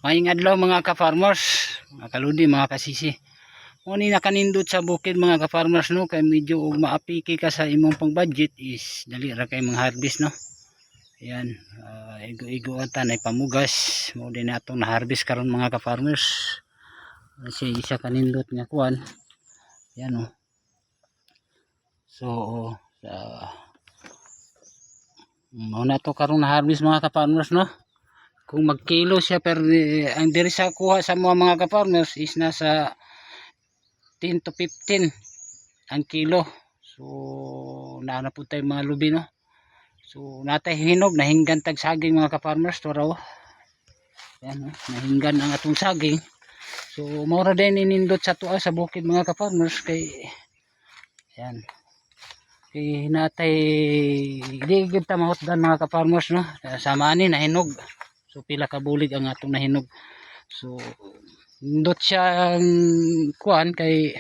Maayong adlaw mga ka-farmers, mga kaludi, mga kasisi. Kung ni nakanindot sa bukid mga ka-farmers no, kay medyo maapiki ka sa imong pang budget is dali ra kay mga harvest no. Ayan, igo-igo ata na pamugas, mo din natong na-harvest karon mga ka-farmers. Kasi isa kanindot nga kuan. Ayan oh. So, muna to karon na-harvest mga ka-farmers no. Kung magkilo siya per ang diri sa kuha sa mga ka-farmers is nasa 10 to 15 ang kilo. So naana po tayo mga lubi no. So natay hinog nahinggan tag saging mga ka-farmers to raw. Yan no, nahinggan ang atong saging. So mao ra din inindot sa tuwa sa bukid mga ka-farmers kay yan. Kay natay di gid ta mahutdan mga ka-farmers no. Sama ani nahinog. So pila ka bulig ang atong nahinog. So indot siya kuan kay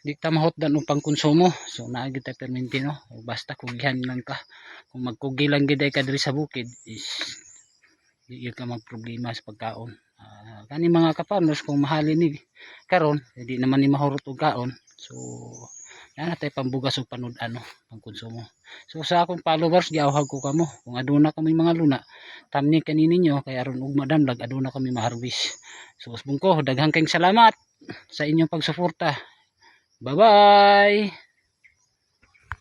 di ta mahutdan og pangkonsumo. So naa gid ta perminti no. Basta kugyan lang ka. Kung magkugi lang gid ka diri sa bukid is di ka magproblema sa pagkaon. Kani mga ka-farmers kung mahalin ni karon di naman ni mahurot og kaon. So na tay pambugas og panud-an no, pangkonsumo. So sa akong followers giawhag ko kamo kung aduna kami mga luna tamni kanini ninyo kay aron ug madamlag aduna kami ma-harvest. So usbong ko daghang kayong salamat sa inyong pagsuporta. Bye bye.